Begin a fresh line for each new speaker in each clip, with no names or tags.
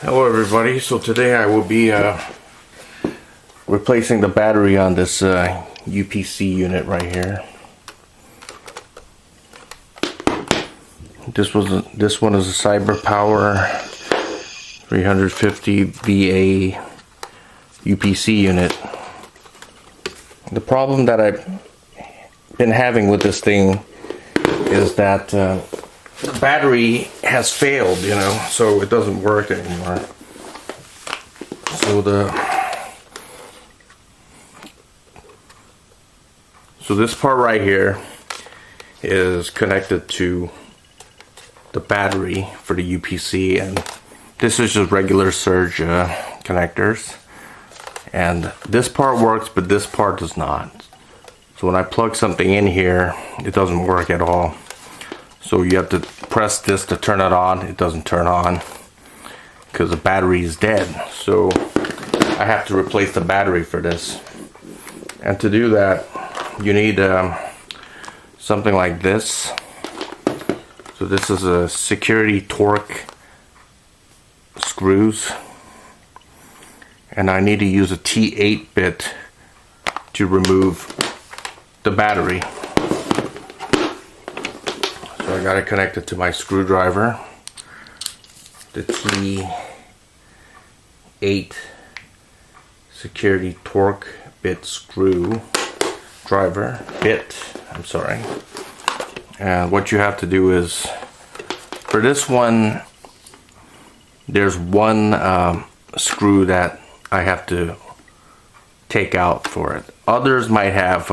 Hello everybody, so today I will be replacing the battery on this UPC unit right here. This one is a Cyber Power 350 VA UPC unit. The problem that I've been having with this thing is that the battery has failed, so it doesn't work anymore. So this part right here is connected to the battery for the UPC, and this is just regular surge connectors. And this part works, but this part does not. So when I plug something in here, it doesn't work at all. So you have to press this to turn it on. It doesn't turn on because the battery is dead. So I have to replace the battery for this. And to do that, you need something like this. So this is a security torque screws. And I need to use a T8 bit to remove the battery. So I got it connected to my screwdriver, the T8 security torque bit I'm sorry. And what you have to do is, for this one, there's one screw that I have to take out for it. Others might have,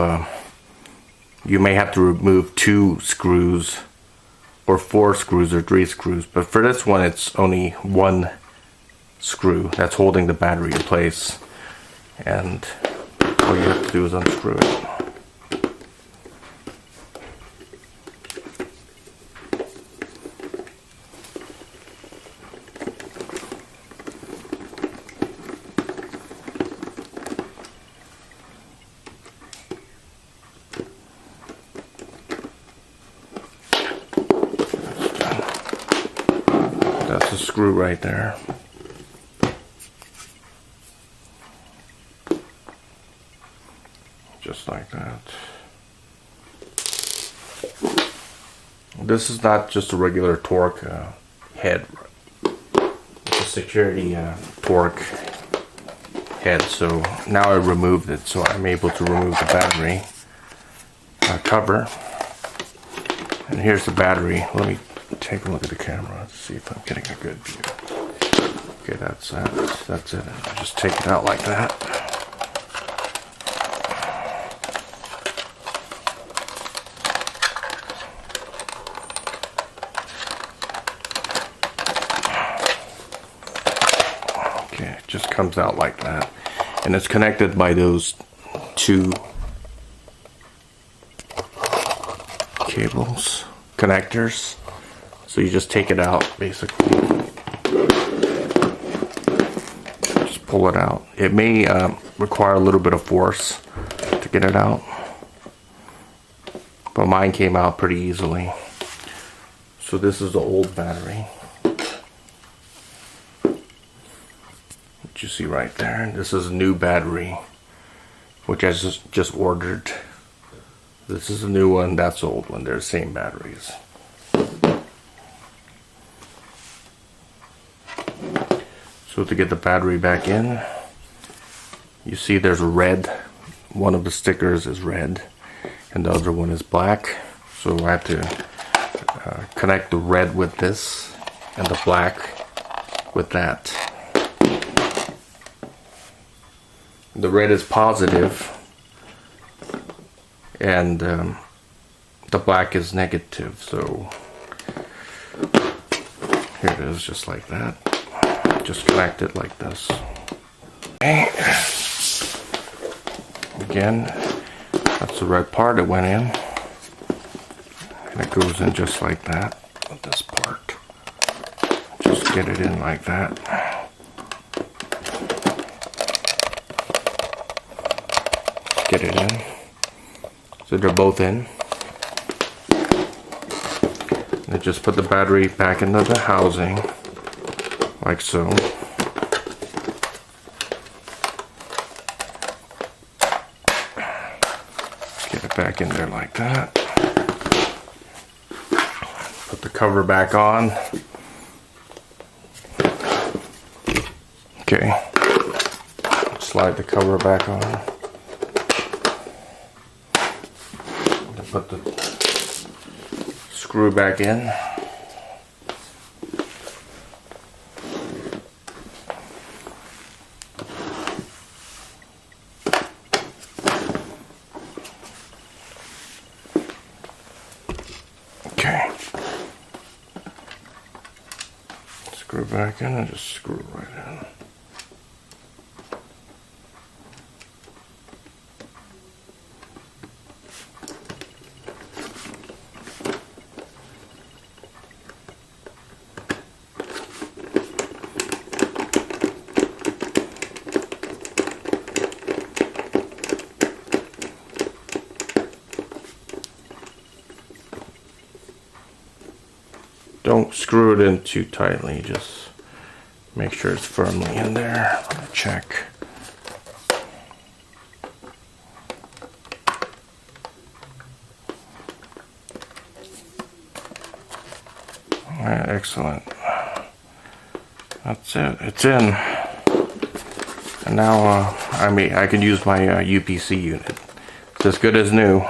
you may have to remove 2 screws or 4 screws or 3 screws, but for this one it's only 1 screw that's holding the battery in place, and all you have to do is unscrew it. That's a screw right there. Just like that. This is not just a regular torque head. It's a security torque head. So now I removed it, so I'm able to remove the battery cover. And here's the battery. Let me take a look at the camera to see if I'm getting a good view. Okay, that's it. I'll just take it out like that. Okay, it just comes out like that. And it's connected by those 2 connectors. So you just take it out, basically. Just pull it out. It may require a little bit of force to get it out, but mine came out pretty easily. So this is the old battery, which you see right there. And this is a new battery, which I just ordered. This is a new one, that's the old one. They're the same batteries. So to get the battery back in, you see there's a red. One of the stickers is red and the other one is black. So I have to connect the red with this and the black with that. The red is positive and the black is negative. So here it is, just like that. Just connect it like this. Okay. Again, that's the red part that went in. And it goes in just like that with this part. Just get it in like that. Get it in. So they're both in. And just put the battery back into the housing like so. Get it back in there like that. Put the cover back on. Okay. Slide the cover back on. Put the screw back in. Okay. Screw back in and just screw right in. Don't screw it in too tightly, just make sure it's firmly in there. Let me check. Alright, excellent. That's it, it's in. And now I can use my UPC unit. It's as good as new.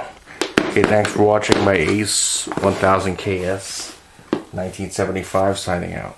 Okay, thanks for watching my Ace 1000 KS 1975 signing out.